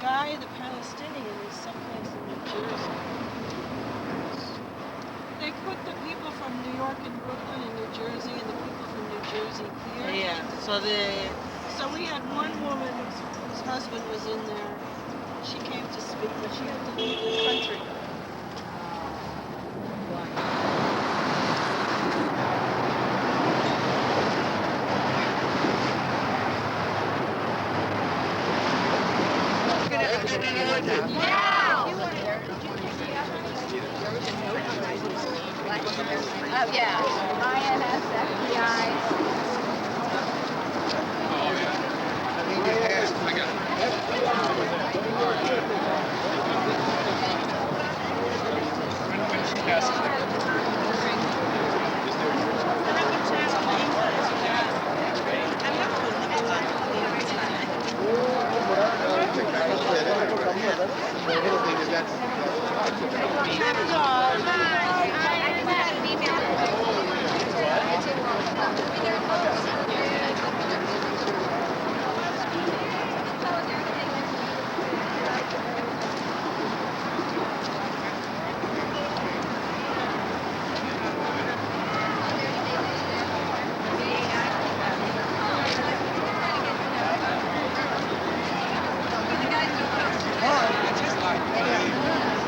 guy, the Palestinian, is someplace in New Jersey. They put the people from New York and Brooklyn and New Jersey and the people from New Jersey here. Yeah, So we had one woman whose husband was in there. She came to speak, but she had to leave the country. Oh, yeah. INS, FBI.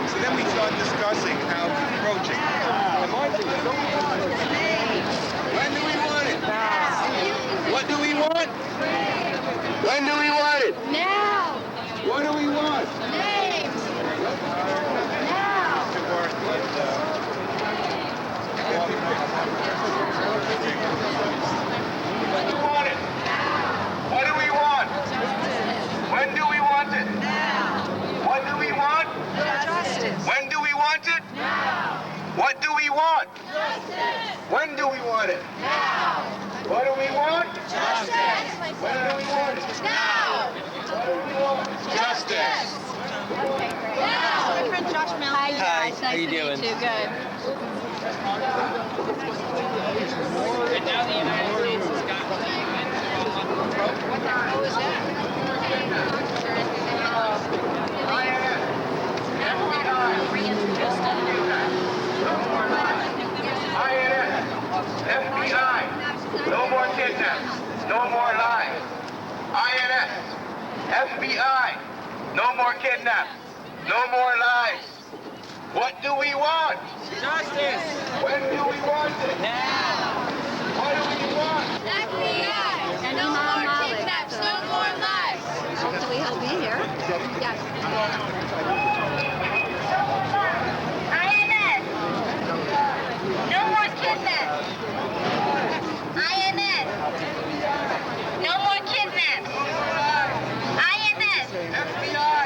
So then we start discussing how to approach it. When do we want it? What do we want? When do we want it? Now! What do we want? Names! Now! When do we want it? What do we want? When do we want it? Now! What do we want? Justice! When do we want it? Now! What do we want? Justice! When do we want it? Now! What do we want? Justice! When do we want it? Now! What do we want? Justice! Okay, great. Now! My friend Josh Melvin. Hi guys, How you doing? Nice to meet you. Good. And now the United States has gotten What the hell is that? INS, FBI, no more kidnaps, no more lies. INS, FBI, no more kidnaps, no more lies. What do we want? justice! When do we want it? Now! What do we want? FBI! And no more kidnaps, no more lies! Hopefully he'll be here. Yes. INS! No more kidnaps! INS! No more kidnaps! INS! FBI,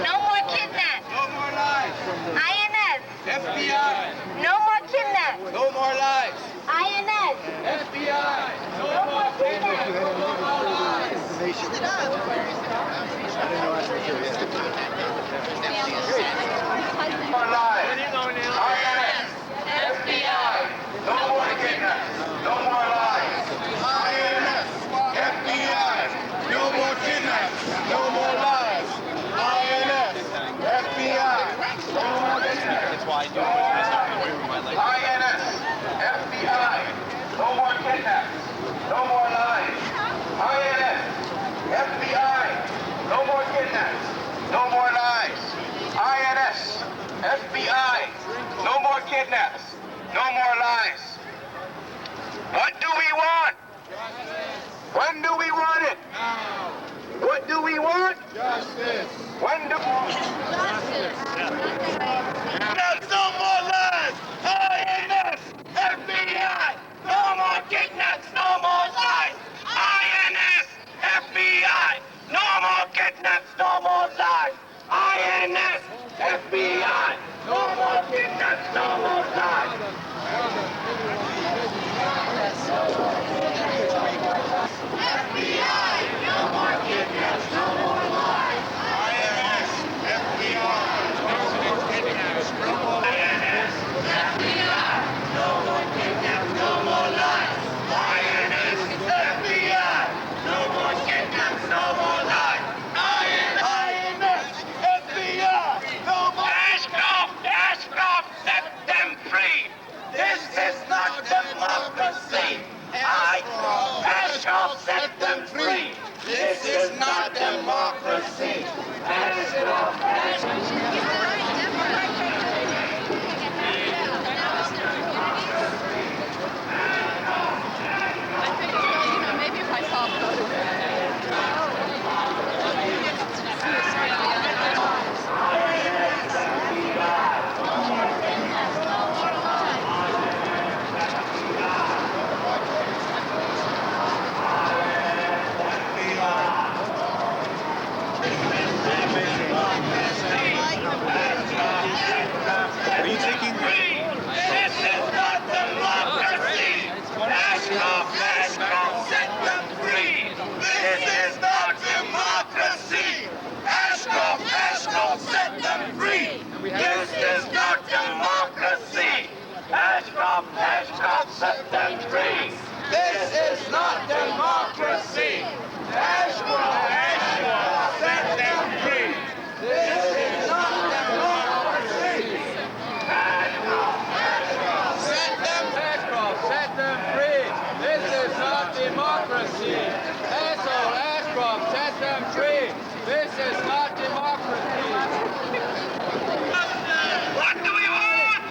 No more kidnaps! no more lies. INS! FBI, No more kidnaps! no more lies. INS! FBI, No more kidnaps! more lies. INS, FBI, no more kidnaps, no more lies. INS, FBI, no more kidnaps, no more lies. INS, FBI, no more kidnaps. That's why I do INS, FBI, no more kidnaps, no more lies. INS, FBI, no more kidnaps, no more lies. INS, FBI, no more kidnaps, no more lies. What do we want? When do we want it? Now. What do we want? Justice. When do Justice! no more lies! INS, FBI, no more kidnaps, no more lies! INS, FBI, no more kidnaps, no more lies! INS, FBI, no more kidnaps, no more lies! FBI, no more kidnaps, no more lies! INS, FBI, no more kidnaps, no more INS, FBI, no more kidnaps, no more lies! INS, FBI, no more kidnaps, no more lies! INS, democracy. Maybe if I saw Are you taking this is not democracy! Ashcroft, Ashcroft, set them free! This is not democracy! Ashcroft, Ashcroft, set them free! This is not democracy! Ashcroft, Ashcroft, set them free! This is not democracy! Ashcroft, Ashcroft, set them free! This is not democracy! Ashcroft, set them free. This is not democracy. Asshole Ashcroft, set them free. This is not democracy. What do we want?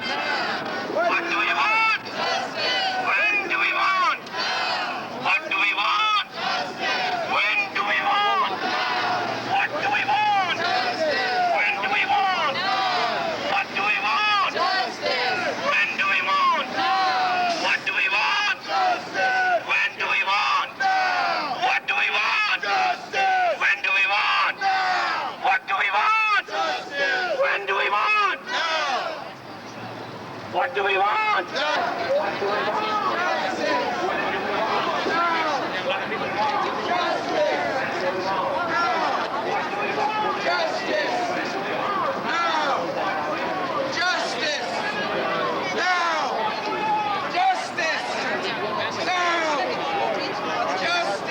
What do we want? When do we want? What do we want? When do we want? What do we want? When do we want? What do we want? When do we want? What do we want? When do we want? What do we want? When do we want? What do we want? When do we want? What do we want?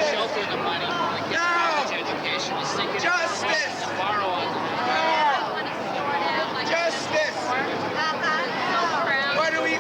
Shelter the money. Like college education is sinking. Justice. Borrow on them. Justice! What do we...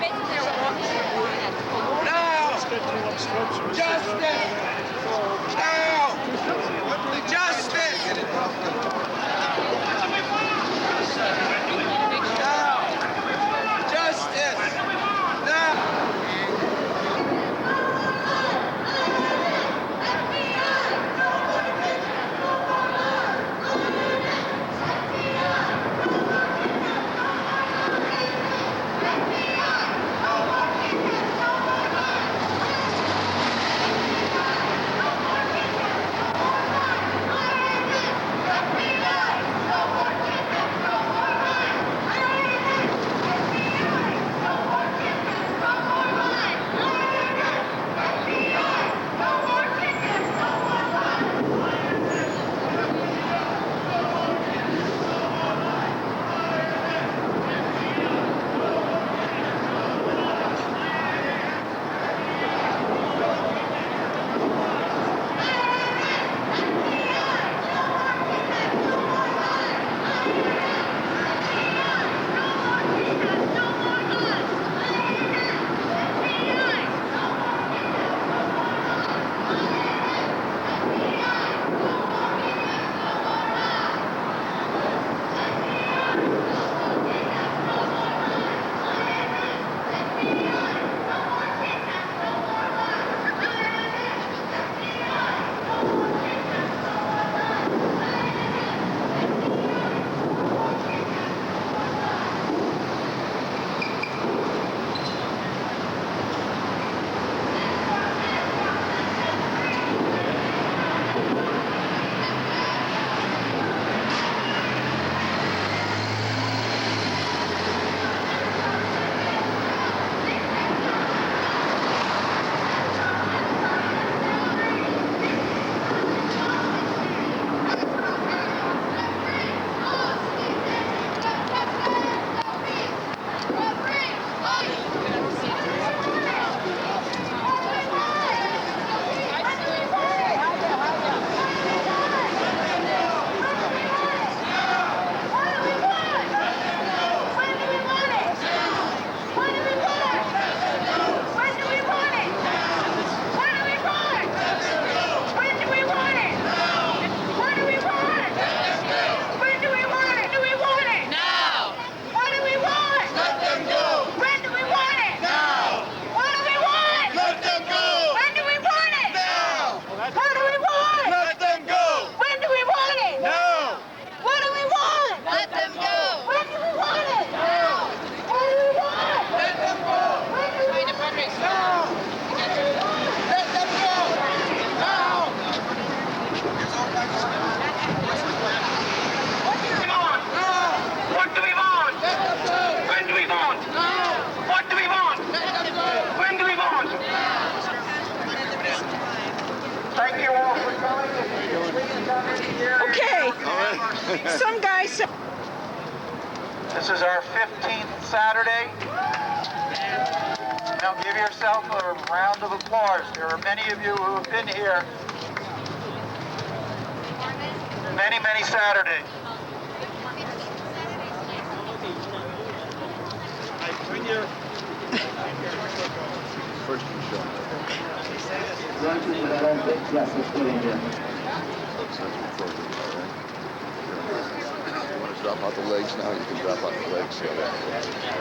Some guy said. This is our 15th Saturday. Now give yourself a round of applause. There are many of you who have been here many, many Saturdays. First you show. Yes, it's good in here. You want to drop out the legs now? You can drop out the legs.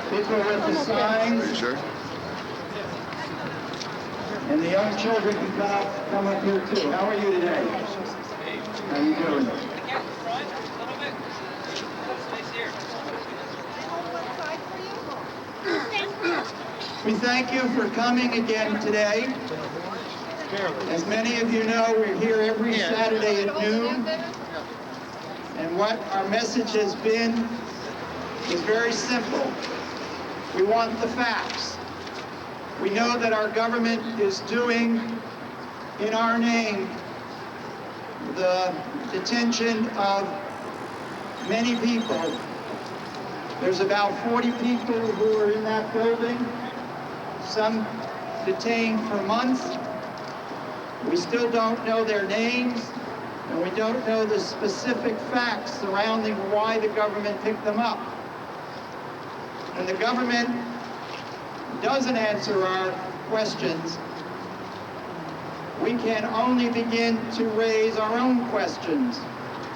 People with the signs. Are you sure? And the young children can come up here too. How are you today? How you doing? We thank you for coming again today. As many of you know, we're here every Saturday at noon. And what our message has been is very simple. We want the facts. We know that our government is doing, in our name, the detention of many people. There's about 40 people who are in that building, some detained for months. We still don't know their names, and we don't know the specific facts surrounding why the government picked them up. When the government doesn't answer our questions, we can only begin to raise our own questions,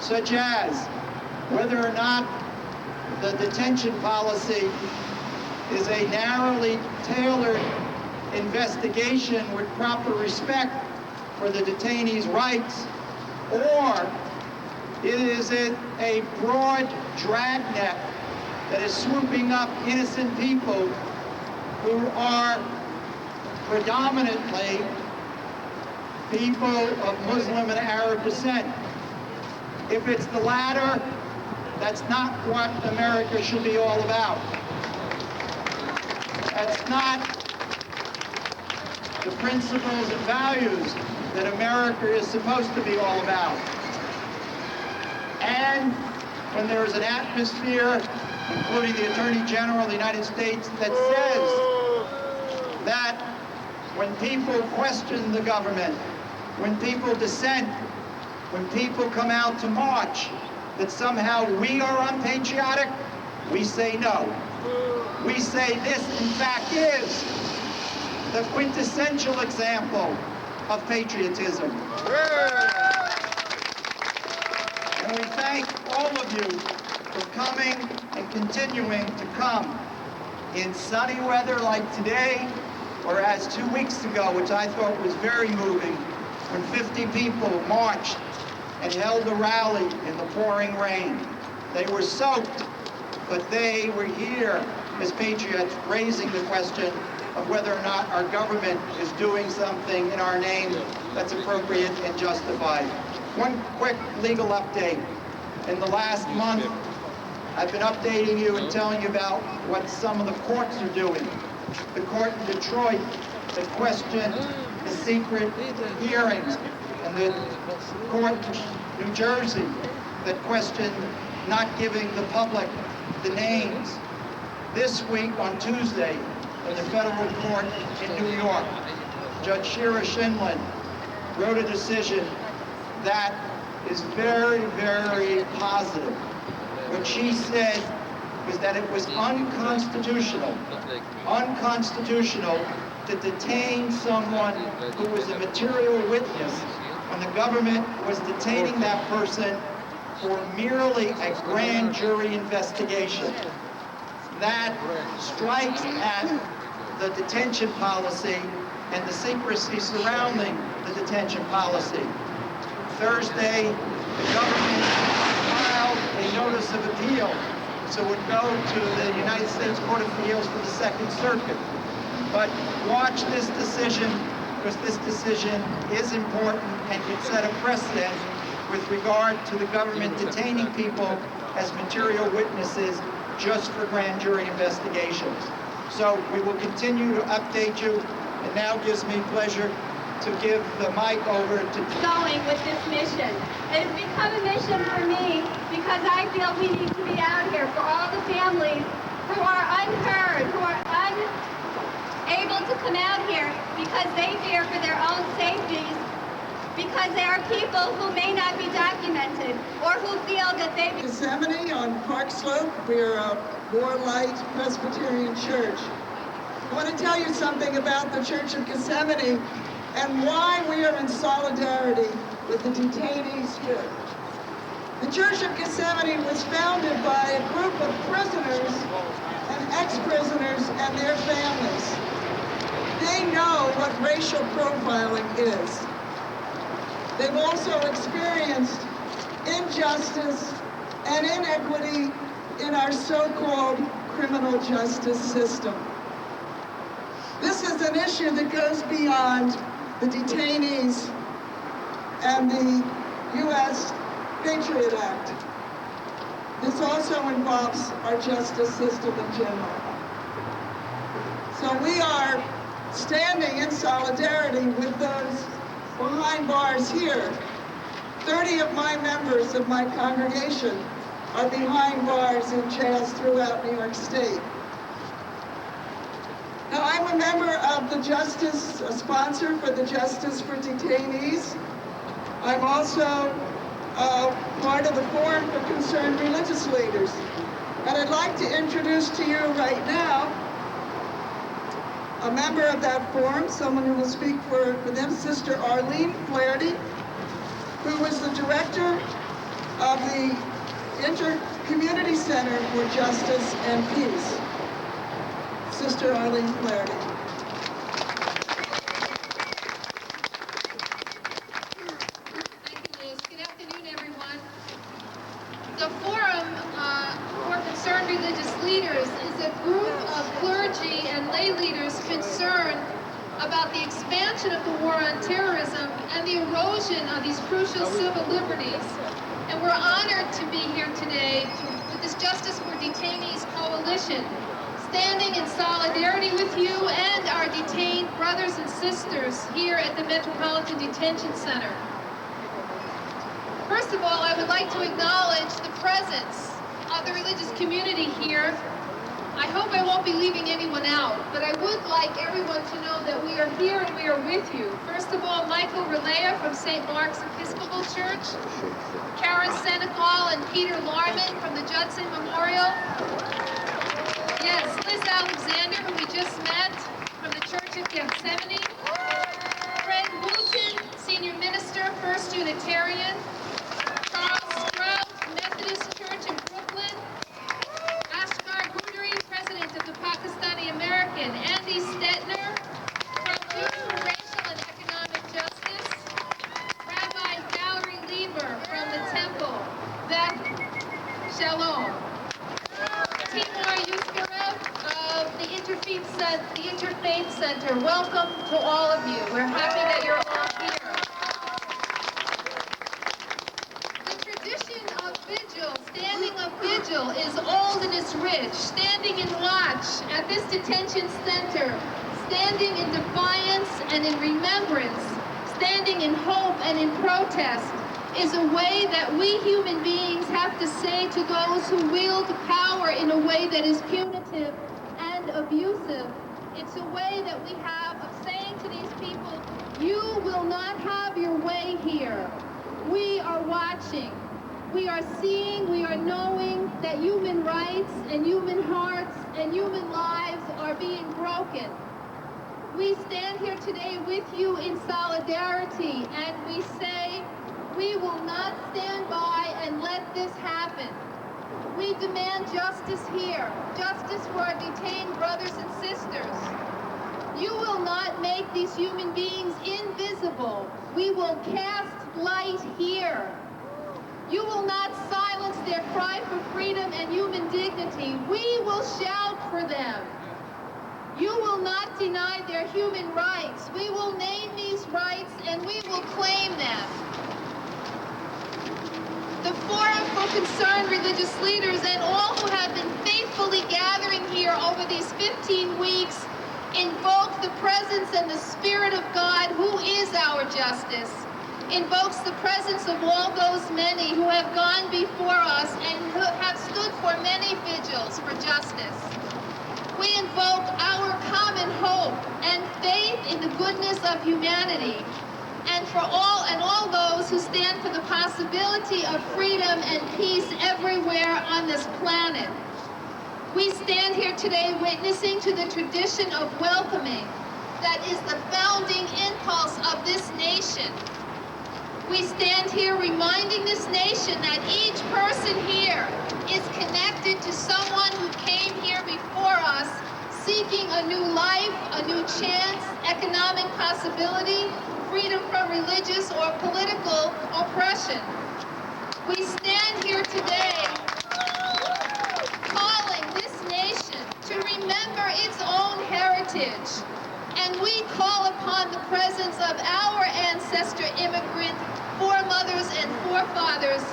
such as whether or not the detention policy is a narrowly tailored investigation with proper respect for the detainees' rights, or is it a broad dragnet that is swooping up innocent people who are predominantly people of Muslim and Arab descent? If it's the latter, that's not what America should be all about. That's not the principles and values that America is supposed to be all about. And when there's an atmosphere, including the Attorney General of the United States, that says that when people question the government, when people dissent, when people come out to march, that somehow we are unpatriotic, we say no. We say this, in fact, is the quintessential example of patriotism. And we thank all of you for coming and continuing to come in sunny weather like today, or as 2 weeks ago, which I thought was very moving, when 50 people marched and held a rally in the pouring rain. They were soaked, but they were here as patriots, raising the question of whether or not our government is doing something in our name that's appropriate and justified. One quick legal update. In the last month, I've been updating you and telling you about what some of the courts are doing. The court in Detroit that questioned the secret hearings, and the court in New Jersey that questioned not giving the public the names. This week on Tuesday, in the federal court in New York, Judge Shira Schindlin wrote a decision that is very, very positive. What she said was that it was unconstitutional to detain someone who was a material witness when the government was detaining that person for merely a grand jury investigation. That strikes at the detention policy and the secrecy surrounding the detention policy. Thursday, the government filed a notice of appeal, so it would go to the United States Court of Appeals for the Second Circuit. But watch this decision, because this decision is important and can set a precedent with regard to the government detaining people as material witnesses just for grand jury investigations. So we will continue to update you. It now gives me pleasure to give the mic over to... Going with this mission. It has become a mission for me because I feel we need to be out here for all the families who are unheard, who are unable to come out here because they fear for their own safeties, because there are people who may not be documented or who feel that they... Gethsemane on Park Slope, we're a More Light Presbyterian church. I want to tell you something about the Church of Gethsemane and why we are in solidarity with the detainees here. The Church of Gethsemane was founded by a group of prisoners and ex-prisoners and their families. They know what racial profiling is. They've also experienced injustice and inequity in our so-called criminal justice system. This is an issue that goes beyond the detainees and the U.S. Patriot Act. This also involves our justice system in general. So we are standing in solidarity with those behind bars here. 30 of my members of my congregation are behind bars in jails throughout New York State. Now, I'm a member of the Justice, a sponsor for the Justice for Detainees. I'm also part of the Forum for Concerned Religious Leaders. And I'd like to introduce to you right now a member of that forum, someone who will speak for them, Sister Arlene Flaherty, who was the director of the Inter-Community Center for Justice and Peace. Sister Arlene Flaherty. Thank you, Liz. Good afternoon, everyone. The Forum for Concerned Religious Leaders is a group of clergy and lay leaders concerned about the expansion of the war on terrorism and the erosion of these crucial civil liberties. And we're honored to be here today with this Justice for Detainees Coalition, standing in solidarity with you and our detained brothers and sisters here at the Metropolitan Detention Center. First of all, I would like to acknowledge the presence of the religious community here. I hope I won't be leaving anyone out, but I would like everyone to know that we are here and we are with you. First of all, Michael Relea from St. Mark's Episcopal Church, Karen Senecal and Peter Larman from the Judson Memorial. Yes, Liz Alexander, who we just met from the Church of Gethsemane. Fred Wooten, Senior Minister, First Unitarian. Charles Strout, Methodist Church in Brooklyn. Ashgar Guderi, President of the Pakistani American. Andy Stetner, from Youth for Racial and Economic Justice. Rabbi Valerie Lieber from the Temple. Beth Shalom. Timur Yuskarev of the Interfaith Center. Welcome to all of you. We're happy that you're all here. The tradition of vigil, standing of vigil, is old and is rich. Standing in watch at this detention center, standing in defiance and in remembrance, standing in hope and in protest, is a way that we human beings have to say to those who wield power in a way that is punitive and abusive. It's a way that we have of saying to these people, you will not have your way here. We are watching. We are seeing, we are knowing that human rights and human hearts and human lives are being broken. We stand here today with you in solidarity and we say, we will not stand by and let this happen. We demand justice here, justice for our detained brothers and sisters. You will not make these human beings invisible. We will cast light here. You will not silence their cry for freedom and human dignity. We will shout for them. You will not deny their human rights. We will name these rights and we will claim them. The Forum for Concerned Religious Leaders and all who have been faithfully gathering here over these 15 weeks invoke the presence and the Spirit of God, who is our justice, invokes the presence of all those many who have gone before us and who have stood for many vigils for justice. We invoke our common hope and faith in the goodness of humanity, and for all those who stand for the possibility of freedom and peace everywhere on this planet. We stand here today witnessing to the tradition of welcoming that is the founding impulse of this nation. We stand here reminding this nation that each person here is connected to someone who came here before us seeking a new life, a new chance, economic possibility, freedom from religious or political oppression. We stand here today calling this nation to remember its own heritage, and we call upon the presence of our ancestor immigrant foremothers and forefathers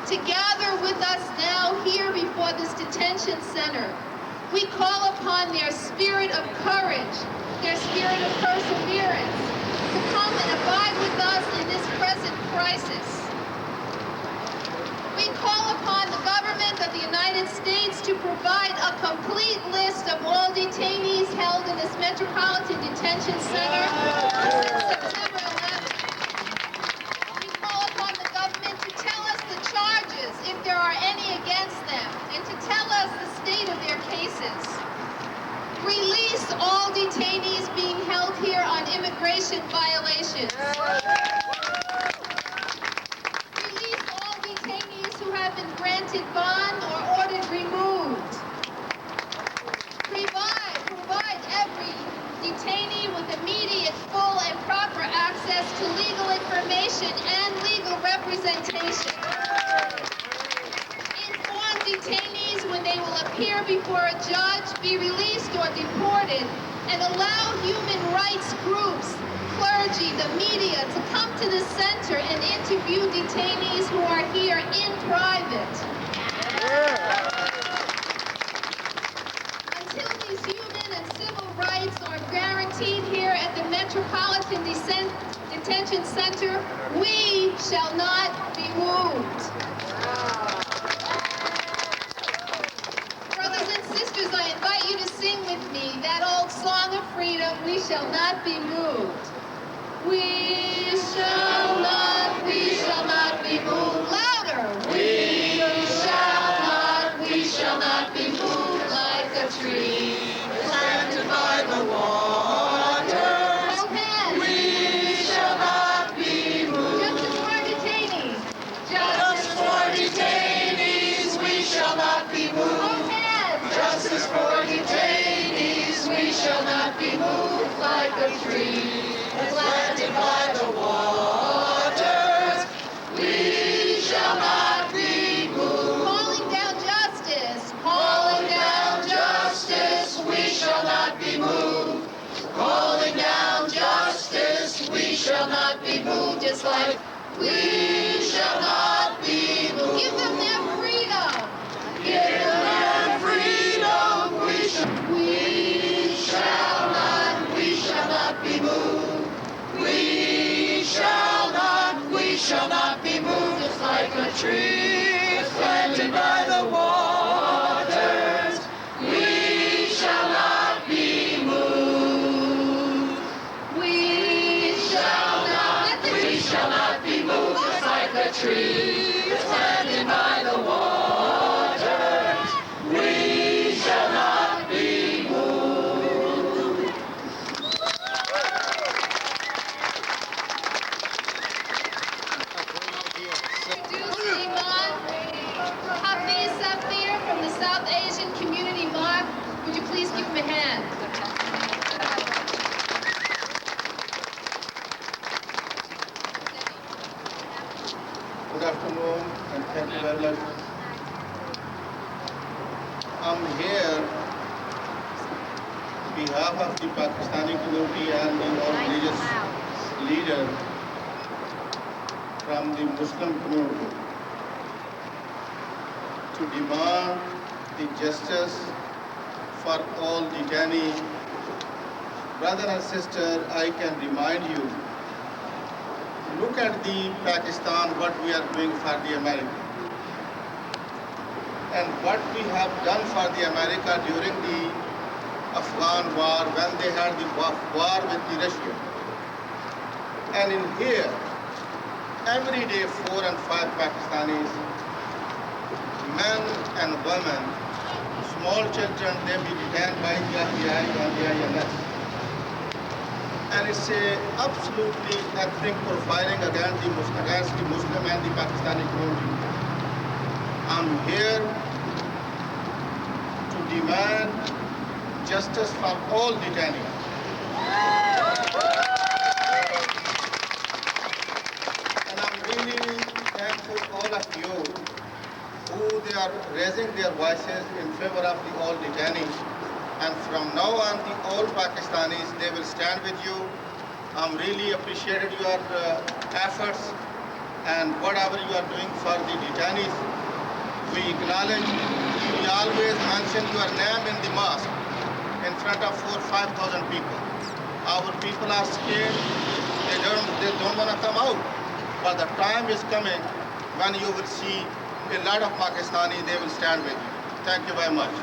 to gather with us now here before this detention center. We call upon their spirit of courage, their spirit of perseverance, to come and abide with us in this present crisis. We call upon the government of the United States to provide a complete list of all detainees held in this Metropolitan Detention Center since September 11th. We call upon the government to tell us the charges, if there are any against them, and to tell us the state of their cases. Release all detainees being held here on immigration violations. Release all detainees who have been granted bond or ordered removed. Provide every detainee with immediate, full, and proper access to legal information and legal representation. Inform detainees when they will appear before a judge, be released or deported, and allow human rights groups, clergy, the media to come to the center and interview detainees who are here in private. Until these human and civil rights are guaranteed here at the Metropolitan Detention Center, we shall not be moved. Brothers and sisters, I invite you to sing with me that old song of freedom, "We shall not be moved." We shall not be moved. Louder! We shall not be moved like a tree planted by the water. Hold hands. We shall not be moved. Justice for detainees. Justice for detainees. We shall not be moved. Hold hands. Justice for detainees. We shall not be moved like a tree planted by the waters. We shall not be moved. Calling down justice. Calling down justice. We shall not be moved. Calling down justice. We shall not be moved. Just like we shall not be moved. Give them their freedom. Give them their freedom. We shall not be moved. We shall not be moved. Just like a tree planted by the waters. We shall not be moved. We shall not be moved. Just like a tree planted by the waters. We shall not be moved. From the South Asian Community Mark, would you please give him a hand? Good afternoon, and thank you very much. I'm here on behalf of the Pakistani community and the all religious leader from the Muslim community to demand the justice for all detainees brother and sister, I can remind you, look at the Pakistan, what we are doing for the America. And what we have done for the America during the Afghan war, when they had the war with the Russia. And in here, every day 4 and 5 Pakistanis, men and women, small children, they be detained by the FBI and the INS. And it's a absolutely ethnic profiling against the Muslim and the Pakistani community. I'm here to demand justice for all detainees. And I'm really thankful to all of you who they are raising their voices in favor of the all detainees. And from now on, the all Pakistanis, they will stand with you. I'm really appreciated your efforts and whatever you are doing for the detainees. We acknowledge, we always mention your name in the mosque in front of 4,000 to 5,000 people. Our people are scared, they don't want to come out. But the time is coming when you will see a lot of Pakistanis, they will stand with you. Thank you very much.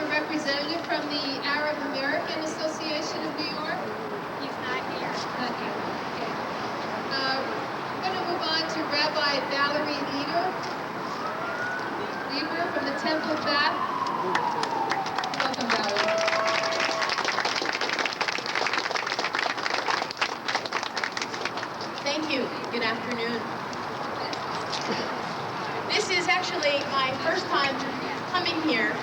Representative from the Arab American Association of New York? He's not here. Not here. Okay. We're going to move on to Rabbi Valerie Lieber from the Temple of Bath. Welcome, Valerie. Thank you. Good afternoon. This is actually my first time coming here.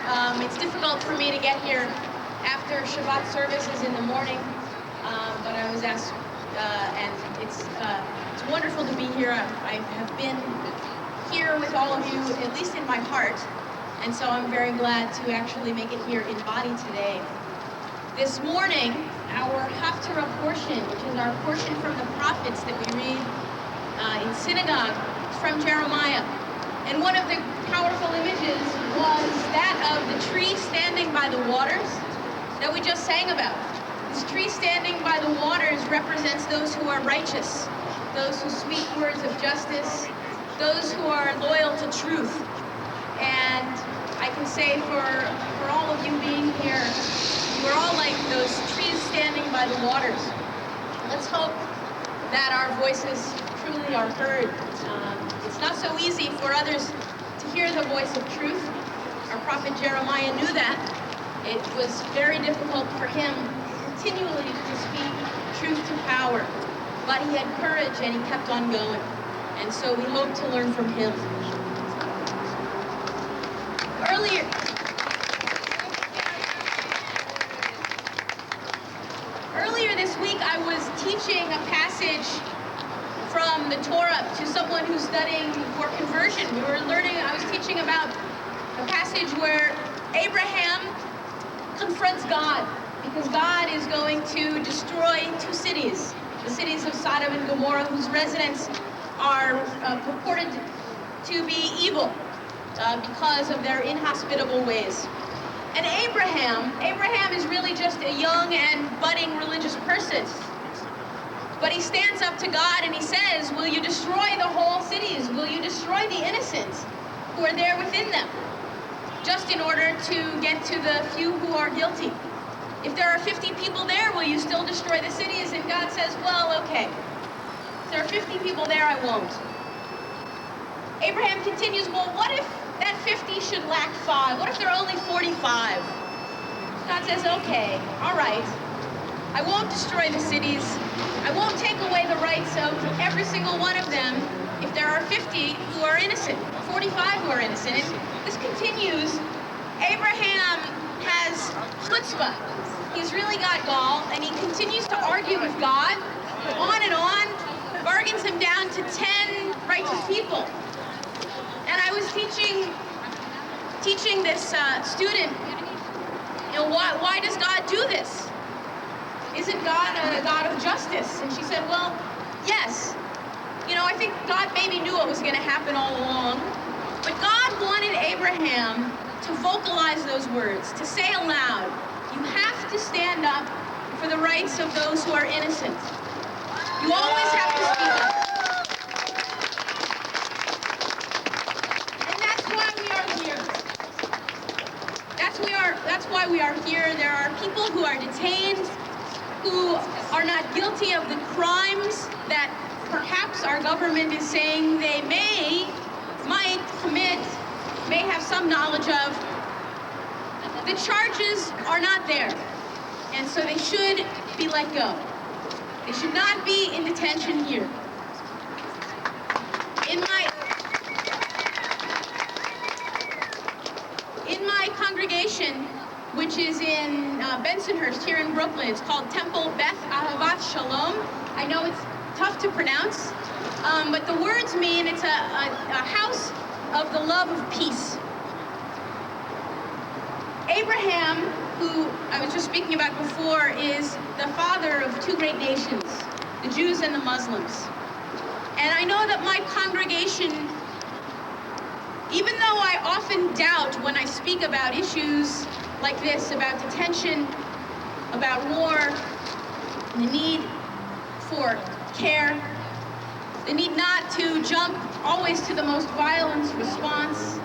It's difficult for me to get here after Shabbat services in the morning, but I was asked, and it's wonderful to be here. I have been here with all of you, at least in my heart, and so I'm very glad to actually make it here in body today. This morning, our Haftarah portion, which is our portion from the prophets that we read in synagogue, is from Jeremiah. And one of the powerful images was that of the tree standing by the waters that we just sang about. This tree standing by the waters represents those who are righteous, those who speak words of justice, those who are loyal to truth. And I can say for all of you being here, you are all like those trees standing by the waters. Let's hope that our voices truly are heard. It's not so easy for others to hear the voice of truth. Our prophet Jeremiah knew that. It was very difficult for him continually to speak truth to power. But he had courage and he kept on going. And so we hope to learn from him. Earlier this week, I was teaching a passage from the Torah to someone who's studying for conversion. I was teaching about a passage where Abraham confronts God because God is going to destroy 2 cities, the cities of Sodom and Gomorrah, whose residents are purported to be evil because of their inhospitable ways. And Abraham is really just a young and budding religious person. But he stands up to God and he says, will you destroy the whole cities? Will you destroy the innocent who are there within them? Just in order to get to the few who are guilty. If there are 50 people there, will you still destroy the cities? And God says, well, okay. If there are 50 people there, I won't. Abraham continues, well, what if that 50 should lack 5? What if there are only 45? God says, okay, all right. I won't destroy the cities. I won't take away the rights of every single one of them if there are 50 who are innocent, 45 who are innocent. And this continues. Abraham has chutzpah. He's really got gall, and he continues to argue with God, on and on, bargains him down to 10 righteous people. And I was teaching this student, why does God do this? Isn't God a God of justice? And she said, well, yes. You know, I think God maybe knew what was going to happen all along, but God wanted Abraham to vocalize those words, to say aloud, you have to stand up for the rights of those who are innocent. You always have to speak up. And that's why we are here. That's why we are here. There are people who are detained, who are not guilty of the crimes that perhaps our government is saying they might commit, may have some knowledge of. The charges are not there, and so they should be let go. They should not be in detention here. In my congregation, which is in Bensonhurst here in Brooklyn, it's called Temple Beth Ahavat Shalom. I know it's tough to pronounce, but the words mean it's a house of the love of peace. Abraham, who I was just speaking about before, is the father of two great nations, the Jews and the Muslims. And I know that my congregation, even though I often doubt when I speak about issues like this, about detention, about war, the need for care, the need not to jump always to the most violent response.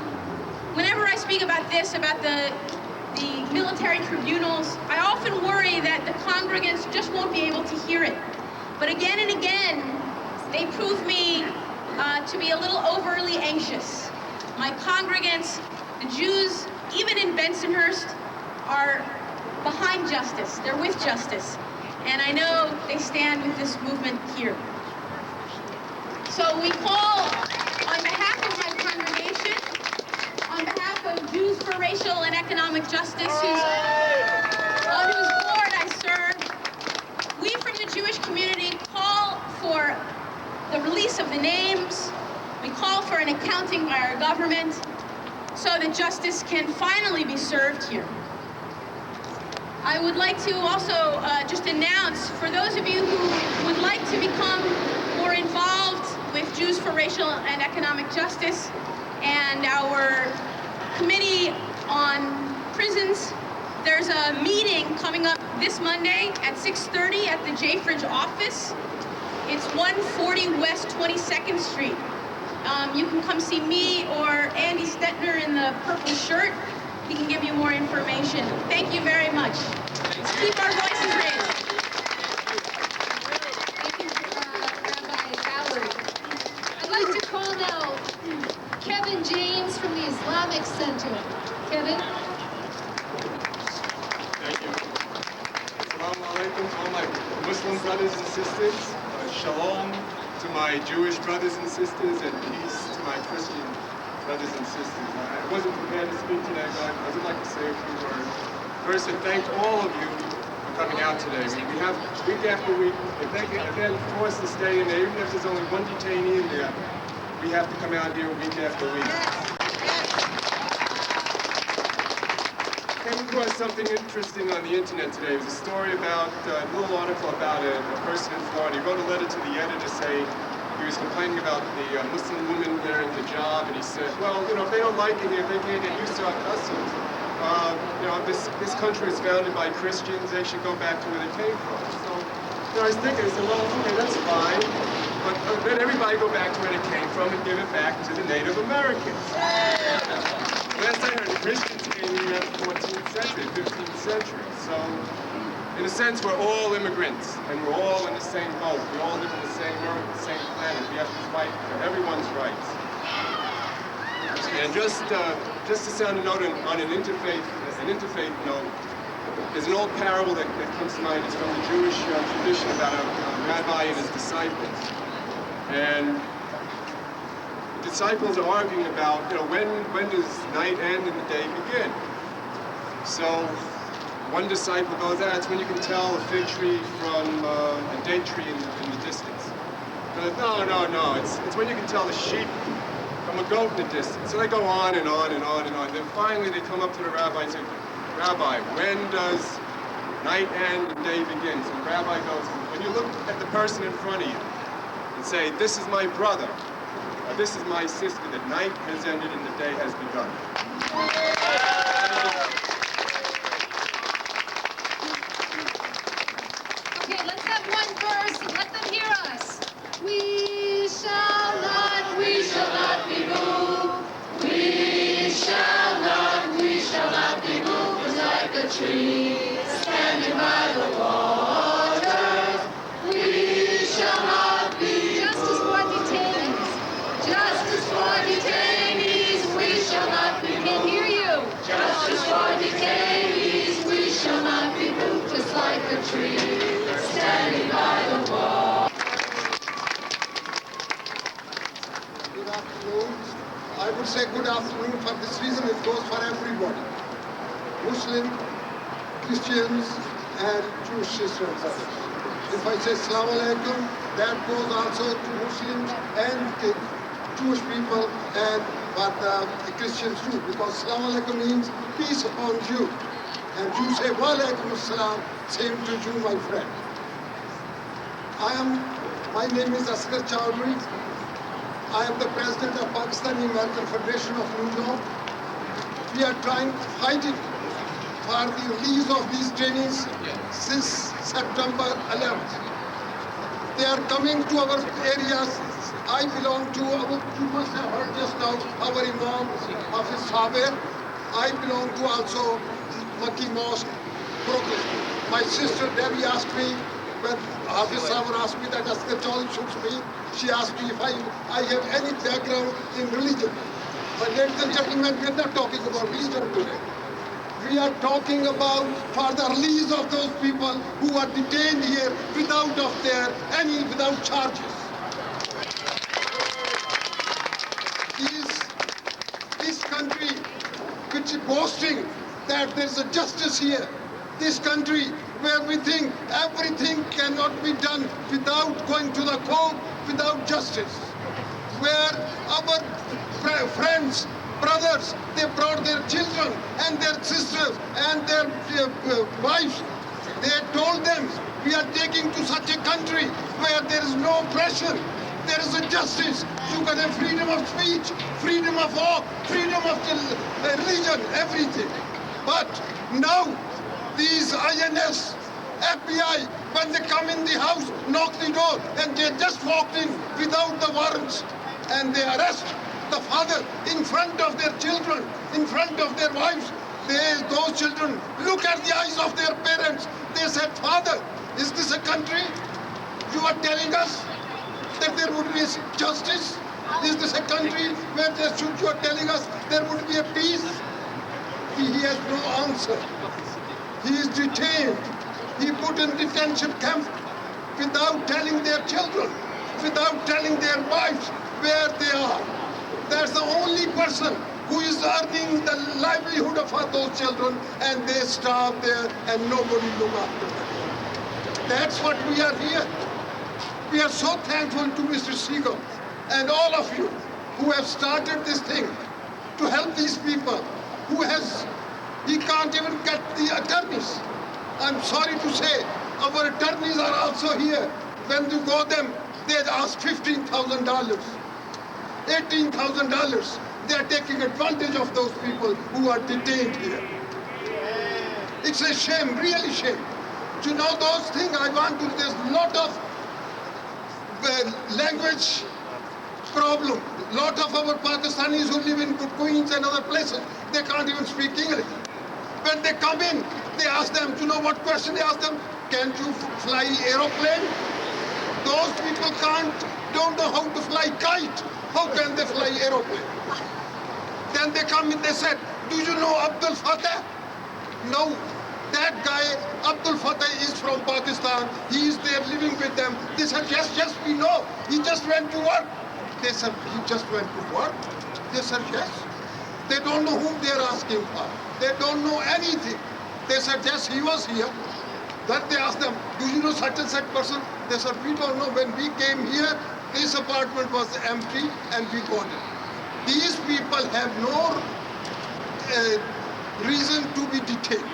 Whenever I speak about this, about the military tribunals, I often worry that the congregants just won't be able to hear it. But again and again, they prove me to be a little overly anxious. My congregants, the Jews, even in Bensonhurst, are behind justice. They're with justice. And I know they stand with this movement here. So we call, on behalf of my congregation, on behalf of Jews for Racial and Economic Justice, on whose board I serve, we from the Jewish community call for the release of the names. We call for an accounting by our government so that justice can finally be served here. I would like to also just announce, for those of you who would like to become more involved with Jews for Racial and Economic Justice and our Committee on Prisons, there's a meeting coming up this Monday at 6:30 at the Jfridge office. It's 140 West 22nd Street. You can come see me or Andy Stetner in the purple shirt. He can give you more information. Thank you very much. Let's keep our voices raised. Thank you, Rabbi Howard. I'd like to call now Kevin James from the Islamic Center. Kevin? Thank you. Assalamu alaikum to all my Muslim brothers and sisters. Shalom to my Jewish brothers and sisters, and peace to my Christian brothers and sisters. I wasn't prepared to speak today, but I would like to say a few words. First, I thank all of you for coming out today. We have week after week, if they're forced to stay in there, even if there's only one detainee in there, we have to come out here week after week. I came across something interesting on the internet today. It was a story about, a little article about a person in Florida. He wrote a letter to the editor saying he was complaining about the Muslim woman wearing hijab, and he said, well, you know, if they don't like it here, if they can't get used to our customs, you know, this country is founded by Christians, they should go back to where they came from. So, you know, I was thinking, I said, well, okay, that's fine, but let everybody go back to where they came from and give it back to the Native Americans. Last I heard, Christians came here in the 14th century, 15th century. So, in a sense, we're all immigrants, and we're all in the same boat. We all live on the same earth, the same planet. We have to fight for everyone's rights. And just to sound a note on an interfaith note, there's an old parable that comes to mind. It's from the Jewish tradition about a rabbi and his disciples. And the disciples are arguing about, you know, when does night end and the day begin? So one disciple goes, that's when you can tell a fig tree from a date tree in the distance. Goes, no, it's when you can tell the sheep from a goat in the distance. So they go on and on and on and on. Then finally they come up to the rabbi and say, Rabbi, when does night end and day begin? So the rabbi goes, when you look at the person in front of you, and say, this is my brother, or this is my sister, the night has ended and the day has begun. Okay, let's have one verse and let them hear us. We shall not be moved. We shall not be moved like a tree standing by the waters. We shall not be justice for detainees. Justice for detainees. We shall not be. Can't hear you. Justice for detainees. We shall not be moved just like a tree standing by the wall. Good afternoon. I would say good afternoon for this reason. It goes for everybody. Muslim, Christians, and Jewish sisters and brothers. If I say Assalamu Alaikum, that goes also to Muslims and Jewish people and for the Christians too, because Assalamu Alaikum means peace upon you. And you say Wa Alaikum Assalam, same to you, my friend. My name is Asghar Chowdhury. I am the president of Pakistani American Federation of New York. We are trying to fight it for the release of these trainees since September 11th. They are coming to our areas. I belong to, you must have heard just now, our Imam, Hafiz Sabir. I belong to also Makki Mosque, Brooklyn. My sister Debbie asked me, when Hafiz Sabir asked me that Asghar Chowdhury should speak, she asked me if I have any background in religion. But ladies and gentlemen, we are not talking about religion today. We are talking about for the release of those people who are detained here without charges. This country, which is boasting that there's a justice here, this country where we think everything cannot be done without going to the court, without justice, where our friends, brothers, they brought their children and their sisters and their wives. They told them, we are taking to such a country where there is no oppression, there is a justice. You can have freedom of speech, freedom of walk, freedom of religion, everything. But now, these INS, FBI, when they come in the house, knock the door, and they just walked in without the warrants, and they arrest the father in front of their children, in front of their wives. Those children look at the eyes of their parents. They said, Father, is this a country? You are telling us that there would be justice? Is this a country where you are telling us there would be a peace? He has no answer. He is detained. He put in detention camp without telling their children, without telling their wives where they are. That's the only person who is earning the livelihood of those children, and they starve there and nobody look after them. That's what we are here. We are so thankful to Mr. Siegel and all of you who have started this thing to help these people he can't even get the attorneys. I'm sorry to say, our attorneys are also here. When you go them, they ask $15,000, $18,000. They are taking advantage of those people who are detained here. It's a shame, really shame. You know those things, there's a lot of language problem. A lot of our Pakistanis who live in Queens and other places, they can't even speak English. When they come in, they ask them, you know what question they ask them? Can you fly aeroplane? Those people don't know how to fly kite. How can they fly aeroplane? Then they come in, they said, do you know Abdul Fattah? No. That guy, Abdul Fattah, is from Pakistan. He is there living with them. They said, yes, we know. He just went to work. They said, he just went to work? They said, yes. They don't know whom they are asking for. They don't know anything. They said, yes, he was here. Then they asked them, do you know such and such person? They said, we don't know. When we came here, this apartment was empty and we got it. These people have no reason to be detained.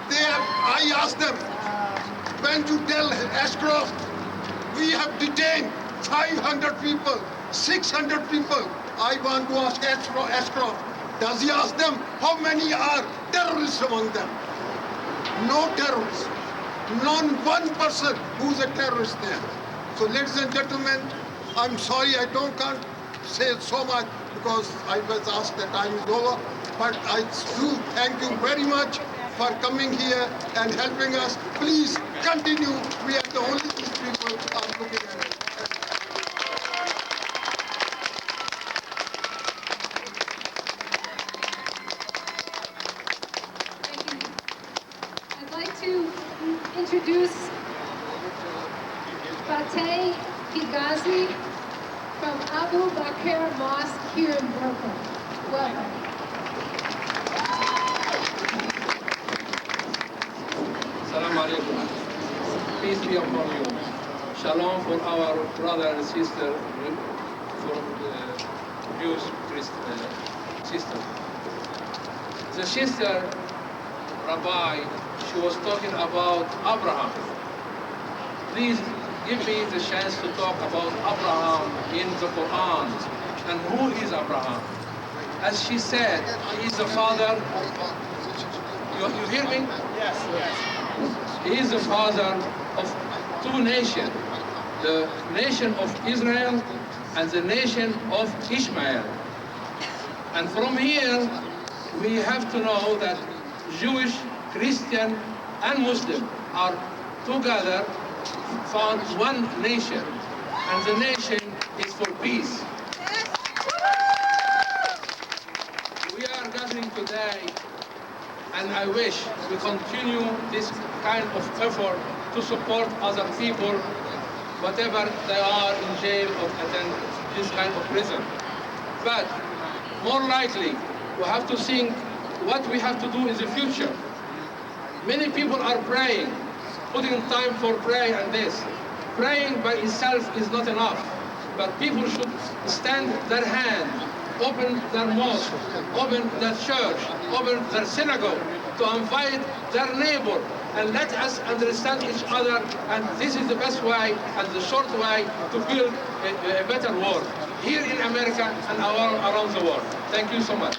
I asked them, when you tell Ashcroft, we have detained 500 people, 600 people. I want to ask Ashcroft, does he ask them how many are terrorists among them? No terrorists. Not one person who's a terrorist there. So ladies and gentlemen, I'm sorry can't say so much because I was asked that time is over. But I do thank you very much for coming here and helping us. Please continue. We are the only people are looking at it. I'd like to introduce Fateh Higazi from Abu Bakr Mosque here in Brooklyn. Welcome. Assalamu alaikum. Peace be upon you. Shalom for our brother and sister from the Jewish sister. The sister, Rabbi, she was talking about Abraham. Please give me the chance to talk about Abraham in the Quran. And who is Abraham? As she said, he is the father. You hear me? Yes, yes. He is the father of two nations, the nation of Israel and the nation of Ishmael. And from here, we have to know that Jewish, Christian, and Muslim are together found one nation, and the nation is for peace. We are gathering today, and I wish we continue this kind of effort to support other people, whatever they are in jail or attend this kind of prison. But more likely, we have to think what we have to do in the future. Many people are praying, putting time for prayer and this. Praying by itself is not enough, but people should stand their hand, open their mosque, open their church, open their synagogue, to invite their neighbor, and let us understand each other, and this is the best way and the short way to build a better world, here in America and around the world. Thank you so much.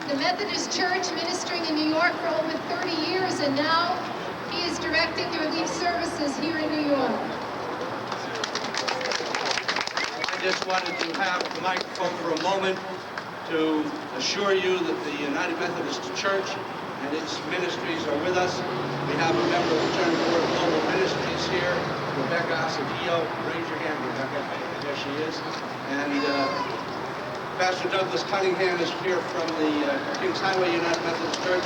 The Methodist Church ministering in New York for over 30 years, and now he is directing the relief services here in New York. I just wanted to have the microphone for a moment to assure you that the United Methodist Church and its ministries are with us. We have a member of the General Board of Global Ministries here, Rebecca Acevedo. Raise your hand, Rebecca. There she is. And Pastor Douglas Cunningham is here from the Kings Highway United Methodist Church,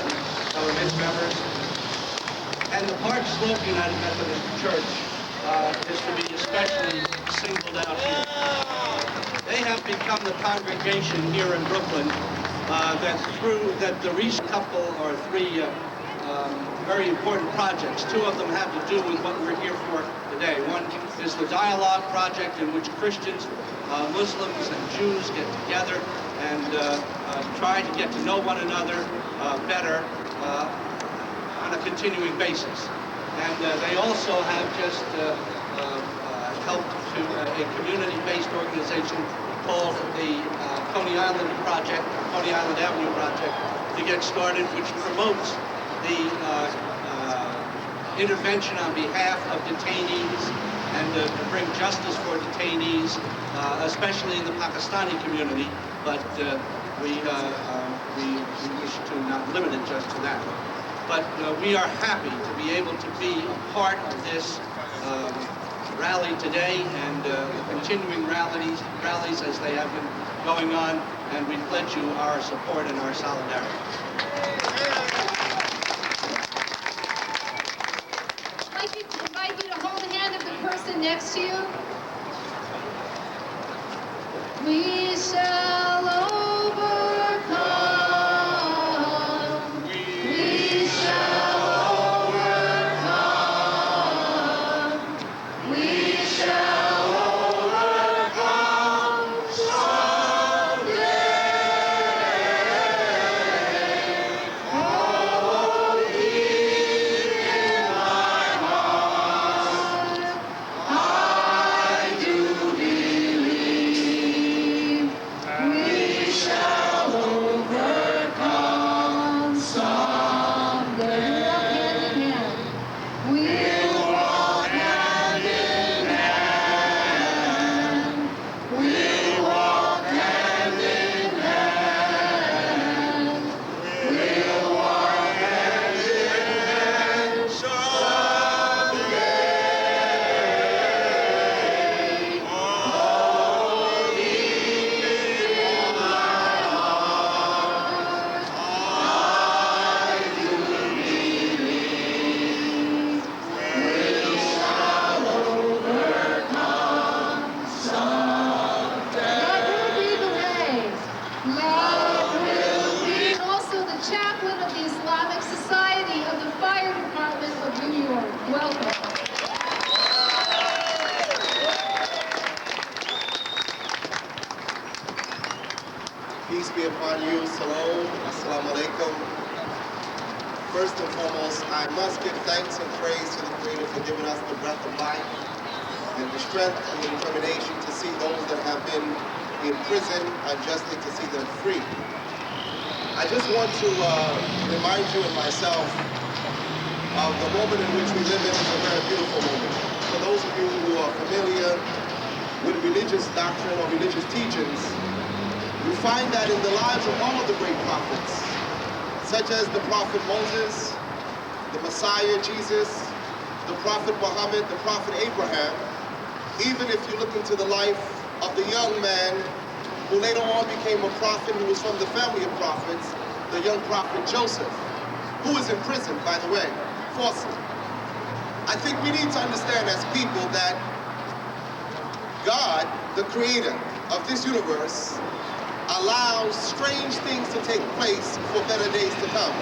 some of its members. And the Park Slope United Methodist Church is to be especially singled out here. They have become the congregation here in Brooklyn that the Reese couple are three very important projects. Two of them have to do with what we're here for today. One is the Dialogue Project, in which Christians, Muslims, and Jews get together and try to get to know one another better on a continuing basis. And they also have just helped to a community-based organization called the Coney Island Project, Coney Island Avenue Project, to get started, which promotes the intervention on behalf of detainees and to bring justice for detainees, especially in the Pakistani community, but we wish to not limit it just to that. But we are happy to be able to be a part of this rally today and the continuing rallies as they have been going on, and we pledge you our support and our solidarity. I'd like to invite you to hold the hand of the person next to you. We shall overcome. We shall overcome. We shall overcome someday. chaplain of the Islamic Society of the Fire Department of New York. Welcome. Peace be upon you. Salam. Assalamu alaikum. First and foremost, I must give thanks and praise to the Creator for giving us the breath of life and the strength and the determination to see those that have been in prison unjustly, to see them free. I just want to remind you and myself of the moment in which we live in. Is a very beautiful moment. For those of you who are familiar with religious doctrine or religious teachings, you find that in the lives of all of the great prophets, such as the prophet Moses, the Messiah Jesus, the prophet Muhammad, the prophet Abraham, even if you look into the life of the young man who later on became a prophet, who was from the family of prophets, the young prophet Joseph, who was in prison, by the way, falsely. I think we need to understand as people that God, the creator of this universe, allows strange things to take place for better days to come.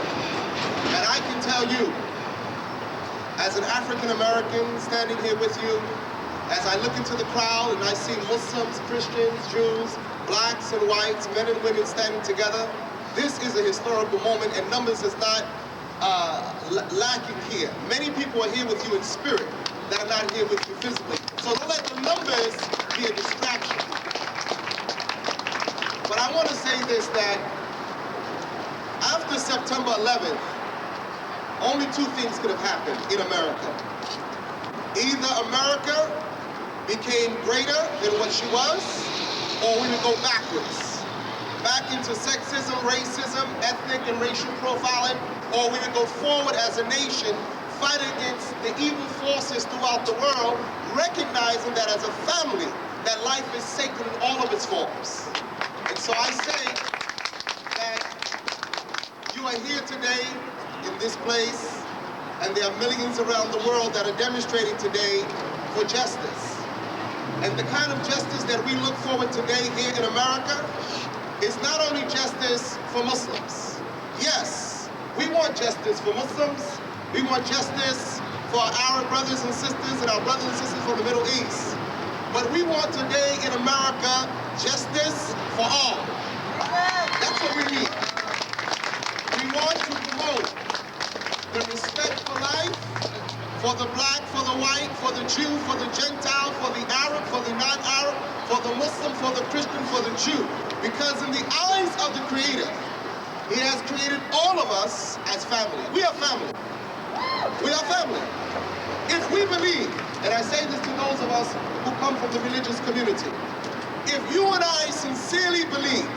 And I can tell you, as an African American standing here with you, as I look into the crowd and I see Muslims, Christians, Jews, blacks and whites, men and women standing together, this is a historical moment, and numbers is not lacking here. Many people are here with you in spirit that are not here with you physically. So don't let the numbers be a distraction. But I want to say this, that after September 11th, only two things could have happened in America. Either America became greater than what she was, or we would go backwards. Back into sexism, racism, ethnic and racial profiling, or we would go forward as a nation, fight against the evil forces throughout the world, recognizing that as a family, that life is sacred in all of its forms. And so I say that you are here today in this place, and there are millions around the world that are demonstrating today for justice. And the kind of justice that we look forward today here in America is not only justice for Muslims. Yes, we want justice for Muslims. We want justice for our Arab brothers and sisters and our brothers and sisters from the Middle East. But we want today in America justice for all. That's what we need. We want to promote the respect for life, for the black, for the white, for the Jew, for the Gentile, for the Arab, for the non-Arab, for the Muslim, for the Christian, for the Jew. Because in the eyes of the Creator, He has created all of us as family. We are family. We are family. If we believe, and I say this to those of us who come from the religious community, if you and I sincerely believe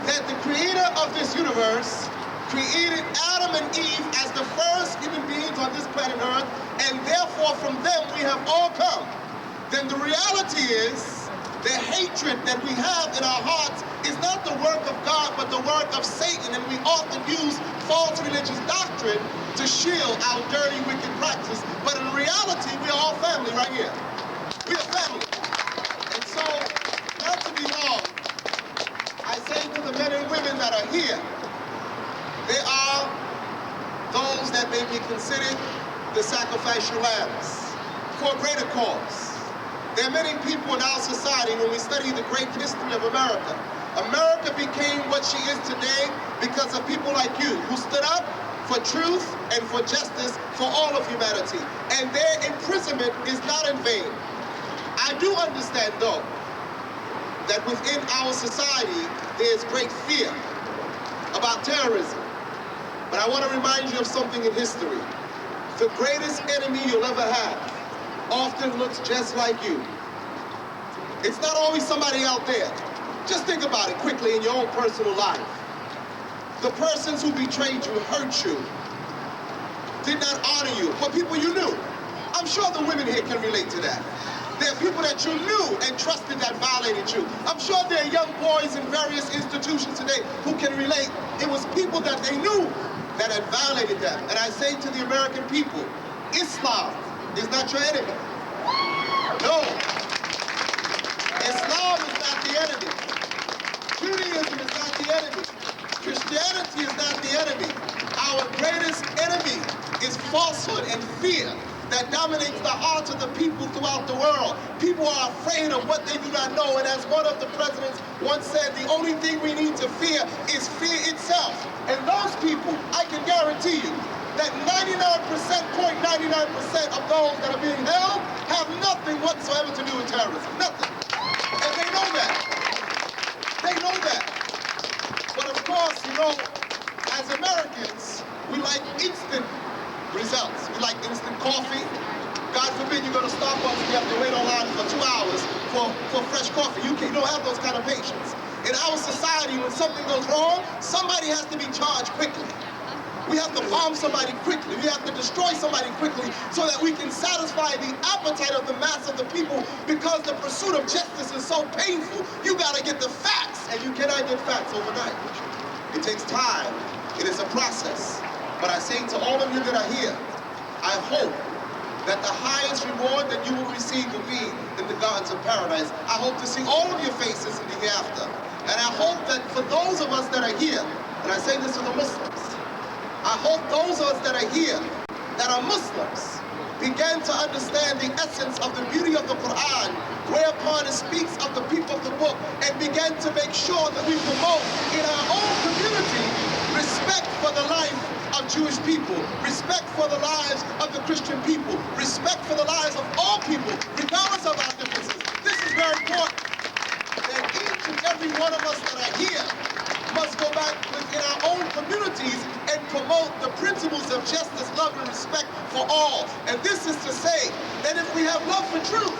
that the Creator of this universe created Adam and Eve as the first human beings on this planet Earth, and therefore from them we have all come, then the reality is the hatred that we have in our hearts is not the work of God, but the work of Satan, and we often use false religious doctrine to shield our dirty, wicked practices. But in reality, we are all family right here. We are family. And so, not to be long, I say to the men and women that are here, there are those that may be considered the sacrificial lambs for a greater cause. There are many people in our society, when we study the great history of America, America became what she is today because of people like you who stood up for truth and for justice for all of humanity. And their imprisonment is not in vain. I do understand, though, that within our society, there's great fear about terrorism. But I want to remind you of something in history. The greatest enemy you'll ever have often looks just like you. It's not always somebody out there. Just think about it quickly in your own personal life. The persons who betrayed you, hurt you, did not honor you, but people you knew. I'm sure the women here can relate to that. There are people that you knew and trusted that violated you. I'm sure there are young boys in various institutions today who can relate. It was people that they knew that had violated them. And I say to the American people, Islam is not your enemy. No. Islam is not the enemy. Judaism is not the enemy. Christianity is not the the enemy. Our greatest enemy is falsehood and fear that dominates the hearts of the people throughout the world. People are afraid of what they do not know, and as one of the presidents once said, the only thing we need to fear is fear itself. And those people, I can guarantee you, that 99.99% of those that are being held have nothing whatsoever to do with terrorism. Nothing. And they know that. They know that. But of course, you know, as Americans, we like instant results. We like instant coffee. God forbid you go to Starbucks and you have to wait online for 2 hours for fresh coffee. You don't have those kind of patience. In our society, when something goes wrong, somebody has to be charged quickly. We have to bomb somebody quickly. We have to destroy somebody quickly so that we can satisfy the appetite of the mass of the people, because the pursuit of justice is so painful. You got to get the facts, and you cannot get facts overnight. It takes time. It is a process. But I say to all of you that are here, I hope that the highest reward that you will receive will be in the gardens of paradise. I hope to see all of your faces in the hereafter. And I hope that for those of us that are here, and I say this to the Muslims, I hope those of us that are here that are Muslims begin to understand the essence of the beauty of the Quran, whereupon it speaks of the people of the book, and begin to make sure that we promote in our own community respect for the life of Jewish people, respect for the lives of the Christian people, respect for the lives of all people, regardless of our differences. This is very important, that each and every one of us that are here must go back within our own communities and promote the principles of justice, love, and respect for all. And this is to say that if we have love for truth,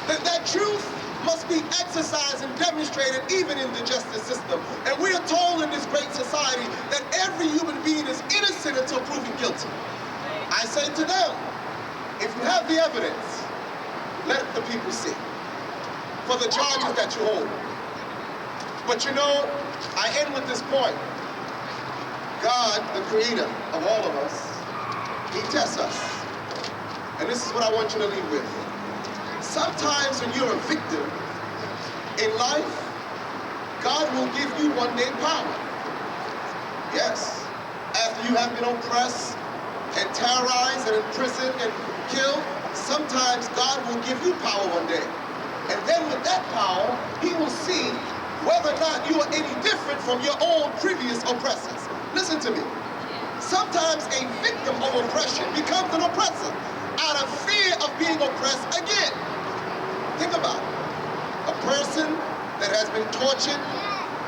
then that truth must be exercised and demonstrated even in the justice system. And we are told in this great society that every human being is innocent until proven guilty. I say to them, if you have the evidence, let the people see for the charges that you hold. But you know, I end with this point. God, the creator of all of us, he tests us. And this is what I want you to leave with. Sometimes when you're a victim in life, God will give you one day power. Yes. After you have been oppressed and terrorized and imprisoned and killed, sometimes God will give you power one day. And then with that power, he will see whether or not you are any different from your own previous oppressors. Listen to me. Sometimes a victim of oppression becomes an oppressor out of fear of being oppressed again. Think about it. A person that has been tortured,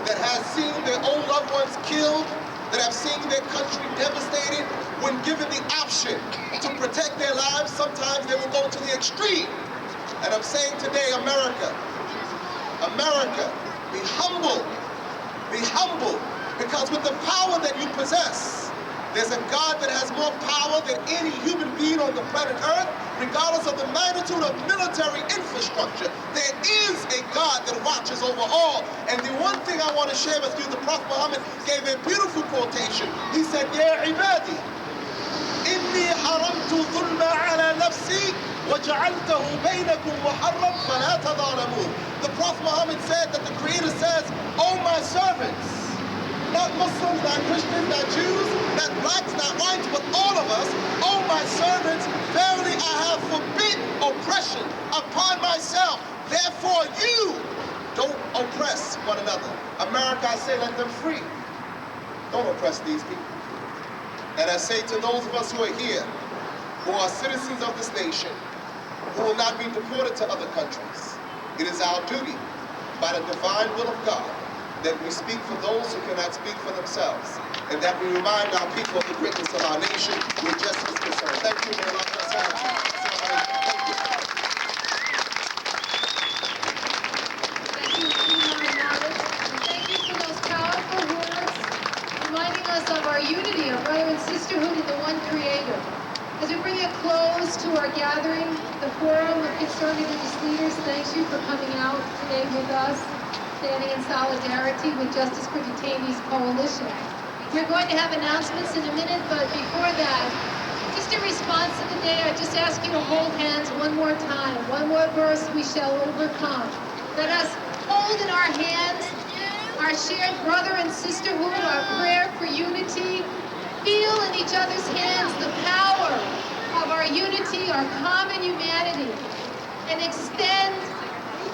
that has seen their own loved ones killed, that have seen their country devastated, when given the option to protect their lives, sometimes they will go to the extreme. And I'm saying today, America, be humble, because with the power that you possess, there's a God that has more power than any human being on the planet Earth, regardless of the magnitude of military infrastructure. There is a God that watches over all. And the one thing I want to share with you, the Prophet Muhammad gave a beautiful quotation. He said, Ya ibadi, inni haramtu dhulma ala nafsi, وَجَعَلْتَهُ بَيْنَكُمْ مُحَرَّمْ فَلَا تَظَالَمُوا. The Prophet Muhammad said that the Creator says, "Oh my servants," not Muslims, not Christians, not Jews, not blacks, not whites, but all of us, "Oh my servants, verily I have forbidden oppression upon myself. Therefore you don't oppress one another." America, I say, let them free. Don't oppress these people. And I say to those of us who are here, who are citizens of this nation, who will not be deported to other countries, it is our duty, by the divine will of God, that we speak for those who cannot speak for themselves, and that we remind our people of the greatness of our nation with justice concerned. Thank you very much. Thank you for those powerful words, reminding us of our unity, of brother and sisterhood in the one Creator. As we bring a close to our gathering, the Forum of Concerned Religious Leaders thanks you for coming out today with us, standing in solidarity with Justice for Detainees Coalition. We're going to have announcements in a minute, but before that, just in response to the day, I just ask you to hold hands one more time. One more verse, we shall overcome. Let us hold in our hands our shared brother and sisterhood, our prayer for unity, each other's hands the power of our unity, our common humanity, and extend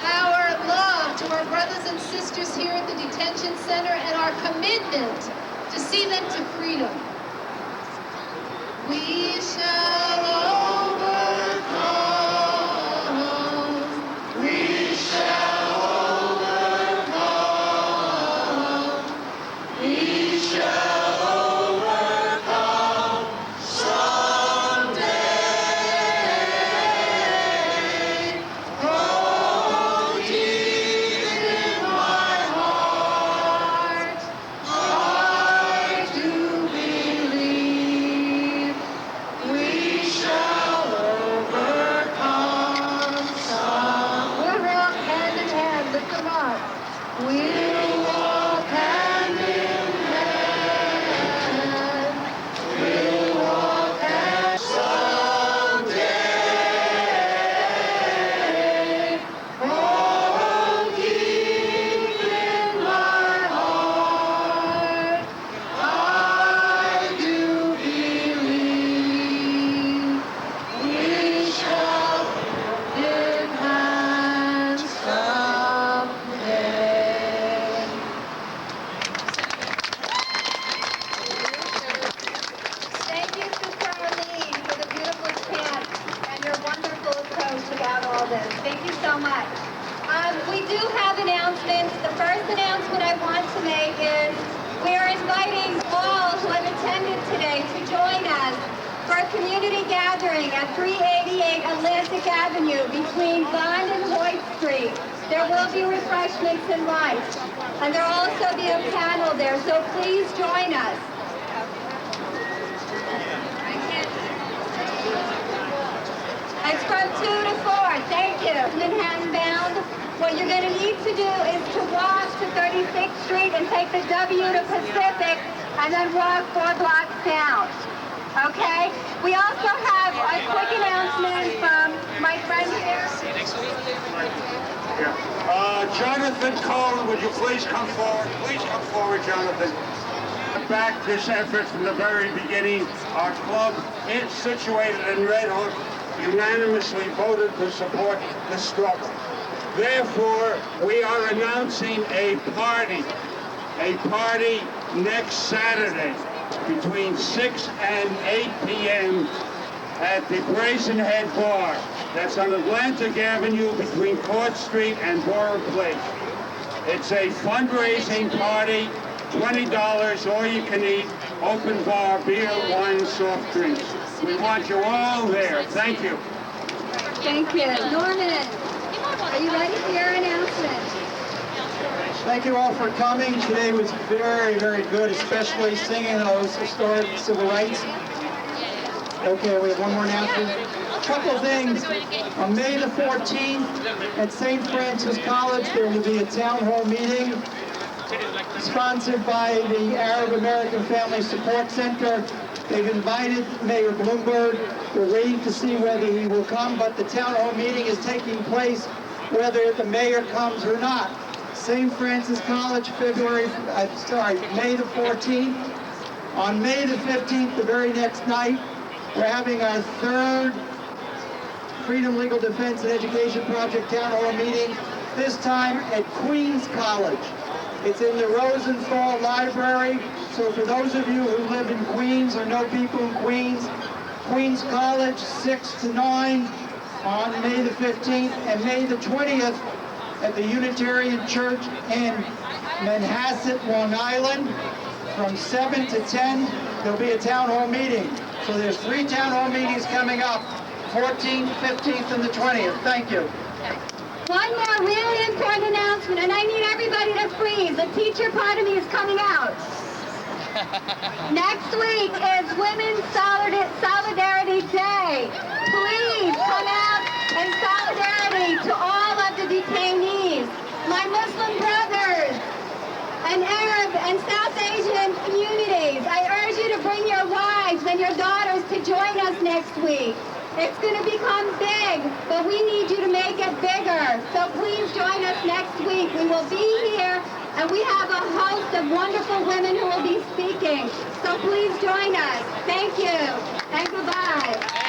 our love to our brothers and sisters here at the detention center and our commitment to see them to freedom. We shall overcome. We shall overcome. We shall overcome someday. Oh, deep in my heart, I do believe we shall overcome some. We'll walk hand in hand, lift them up. We'll walk hand in hand. We'll walk hand someday. Oh, deep in my heart, I do believe we shall in hands someday. Thank you, Sister Arlene, for the beautiful chant and your wonderful approach about all this. Thank you so much. We do have announcements. The first announcement I want to make is we are inviting all who have attended today to join us for a community gathering at 388 Atlantic Avenue between Bond and Lloyd Street. There will be refreshments and lunch, and there will also be a panel there, so please join us. It's from 2 to 4. Thank you. Manhattan bound. What you're going to need to do is to walk to 36th Street and take the W to Pacific and then walk 4 blocks down. Okay? We also have a quick announcement from my friend here. Jonathan Cohen, would you please come forward? Please come forward, Jonathan. Back this effort from the very beginning. Our club is situated in Red Hook, unanimously voted to support the struggle. Therefore, we are announcing a party next Saturday between 6 and 8 p.m. at the Brazen Head Bar. That's on Atlantic Avenue between Court Street and Borough Place. It's a fundraising party, $20, all you can eat, open bar, beer, wine, soft drinks. We want you all there. Thank you. Thank you. Norman, are you ready for your announcement? Thank you all for coming. Today was very, very good, especially singing those historic civil rights. Okay, we have one more announcement. A couple things. On May the 14th at St. Francis College, there will be a town hall meeting sponsored by the Arab American Family Support Center. They've invited Mayor Bloomberg. We're waiting to see whether he will come, but the town hall meeting is taking place whether the mayor comes or not. St. Francis College, May the 14th. On May the 15th, the very next night, we're having our third Freedom Legal Defense and Education Project town hall meeting, this time at Queens College. It's in the Rosenthal Library, so for those of you who live in Queens or know people in Queens, Queens College, 6 to 9 on May the 15th, and May the 20th at the Unitarian Church in Manhasset, Long Island, from 7 to 10, there'll be a town hall meeting. So there's 3 town hall meetings coming up, 14th, 15th, and the 20th. Thank you. One more really important announcement, and I need everybody to freeze. The teacher part of me is coming out. Next week is Women's Solidarity Day. Please come out in solidarity to all of the detainees, my Muslim brothers, and Arab and South Asian communities. I urge you to bring your wives and your daughters to join us next week. It's going to become big, but we need you to make it bigger. So please join us next week. We will be here, and we have a host of wonderful women who will be speaking. So So please join us. Thank you and goodbye.